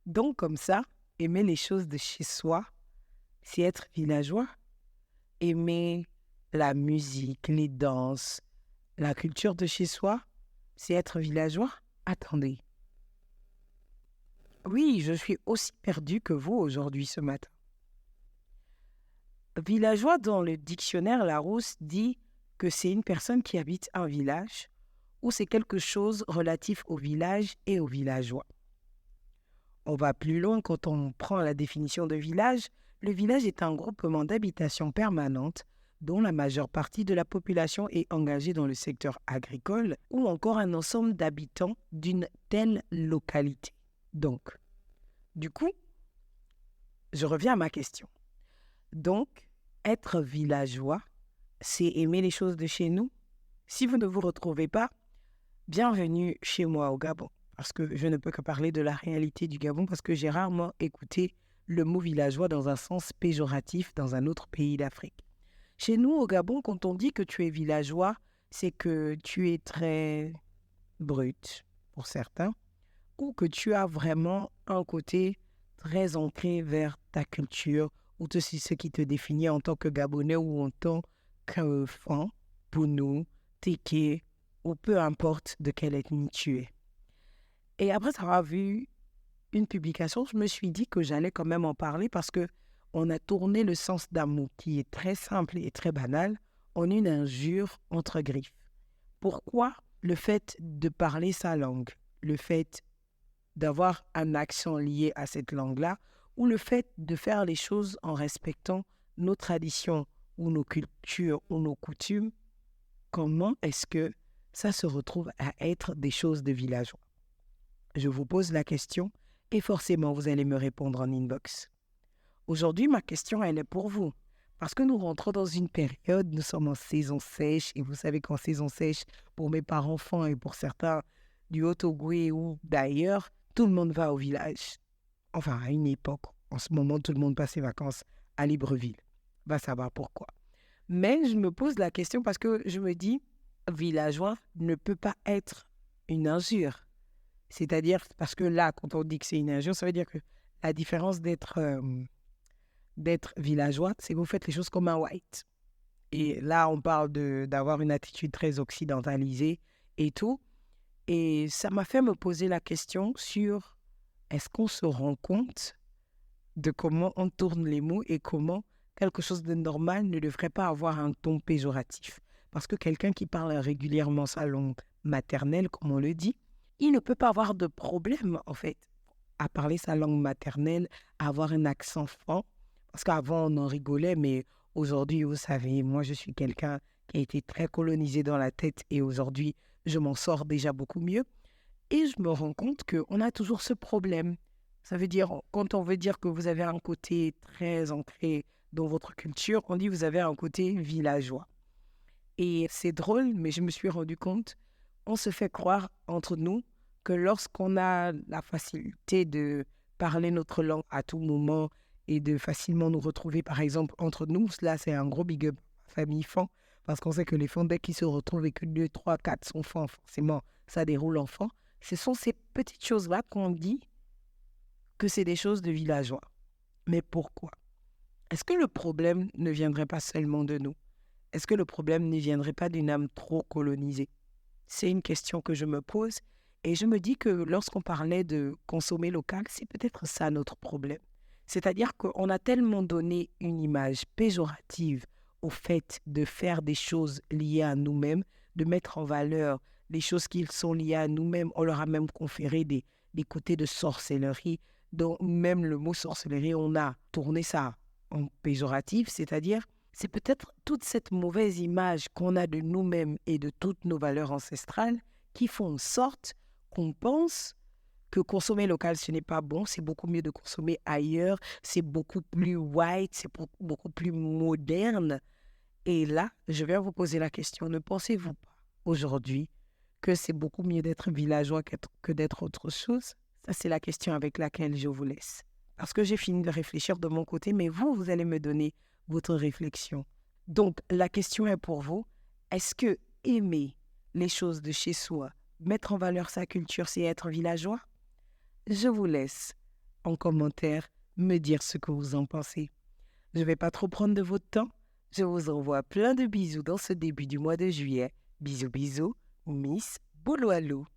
Donc, comme ça, aimer les choses de chez soi, c'est être villageois. Aimer la musique, les danses, la culture de chez soi, c'est être villageois. Attendez. Oui, je suis aussi perdu que vous aujourd'hui ce matin. Villageois, dans le dictionnaire Larousse, dit que c'est une personne qui habite un village ou c'est quelque chose relatif au village et aux villageois. On va plus loin quand on prend la définition de village. Le village est un groupement d'habitations permanentes dont la majeure partie de la population est engagée dans le secteur agricole ou encore un ensemble d'habitants d'une telle localité. Donc, du coup, je reviens à ma question. Donc, être villageois, c'est aimer les choses de chez nous. Si vous ne vous retrouvez pas, bienvenue chez moi au Gabon. Parce que je ne peux que parler de la réalité du Gabon parce que j'ai rarement écouté le mot villageois dans un sens péjoratif dans un autre pays d'Afrique. Chez nous, au Gabon, quand on dit que tu es villageois, c'est que tu es très brut, pour certains, ou que tu as vraiment un côté très ancré vers ta culture, ou c'est ce qui te définit en tant que Gabonais ou en tant qu'enfant, Pounou, Téké, ou peu importe de quelle ethnie tu es. Et après avoir vu une publication, je me suis dit que j'allais quand même en parler parce que on a tourné le sens d'un mot qui est très simple et très banal en une injure entre griffes. Pourquoi le fait de parler sa langue, le fait d'avoir un accent lié à cette langue-là, ou le fait de faire les choses en respectant nos traditions ou nos cultures ou nos coutumes, comment est-ce que ça se retrouve à être des choses de villageois? Je vous pose la question et forcément vous allez me répondre en inbox. Aujourd'hui, ma question, elle est pour vous. Parce que nous rentrons dans une période, nous sommes en saison sèche, et vous savez qu'en saison sèche, pour mes parents-enfants et pour certains du Haut-Ogooué ou d'ailleurs, tout le monde va au village. Enfin, à une époque, en ce moment, tout le monde passe ses vacances à Libreville. Va savoir pourquoi. Mais je me pose la question parce que je me dis, villageois ne peut pas être une injure. C'est-à-dire, parce que là, quand on dit que c'est une injure, ça veut dire que la différence d'être villageois, c'est que vous faites les choses comme un white. Et là, on parle d'avoir une attitude très occidentalisée et tout. Et ça m'a fait me poser la question sur est-ce qu'on se rend compte de comment on tourne les mots et comment quelque chose de normal ne devrait pas avoir un ton péjoratif. Parce que quelqu'un qui parle régulièrement sa langue maternelle, comme on le dit, il ne peut pas avoir de problème, en fait, à parler sa langue maternelle, à avoir un accent franc. Parce qu'avant, on en rigolait, mais aujourd'hui, vous savez, moi, je suis quelqu'un qui a été très colonisé dans la tête et aujourd'hui, je m'en sors déjà beaucoup mieux. Et je me rends compte qu'on a toujours ce problème. Ça veut dire, quand on veut dire que vous avez un côté très ancré dans votre culture, on dit que vous avez un côté villageois. Et c'est drôle, mais je me suis rendu compte, on se fait croire entre nous que lorsqu'on a la facilité de parler notre langue à tout moment et de facilement nous retrouver, par exemple, entre nous, là, c'est un gros big up famille Fan, parce qu'on sait que les Fans, dès qu'ils se retrouvent et que 2, 3, 4 sont Fans, forcément, ça déroule en Fan. Ce sont ces petites choses-là qu'on dit que c'est des choses de villageois. Mais pourquoi? Est-ce que le problème ne viendrait pas seulement de nous? Est-ce que le problème ne viendrait pas d'une âme trop colonisée? C'est une question que je me pose et je me dis que lorsqu'on parlait de consommer local, c'est peut-être ça notre problème. C'est-à-dire qu'on a tellement donné une image péjorative au fait de faire des choses liées à nous-mêmes, de mettre en valeur les choses qui sont liées à nous-mêmes. On leur a même conféré des côtés de sorcellerie, dont même le mot sorcellerie, on a tourné ça en péjoratif, c'est-à-dire c'est peut-être toute cette mauvaise image qu'on a de nous-mêmes et de toutes nos valeurs ancestrales qui font en sorte qu'on pense que consommer local, ce n'est pas bon, c'est beaucoup mieux de consommer ailleurs, c'est beaucoup plus white, c'est beaucoup plus moderne. Et là, je viens vous poser la question, ne pensez-vous pas aujourd'hui que c'est beaucoup mieux d'être villageois que d'être autre chose? Ça, c'est la question avec laquelle je vous laisse. Parce que j'ai fini de réfléchir de mon côté, mais vous, vous allez me donner votre réflexion. Donc, la question est pour vous, est-ce que aimer les choses de chez soi, mettre en valeur sa culture, c'est être villageois? Je vous laisse en commentaire me dire ce que vous en pensez. Je ne vais pas trop prendre de votre temps. Je vous envoie plein de bisous dans ce début du mois de juillet. Bisous, bisous, Miss Bouloualou.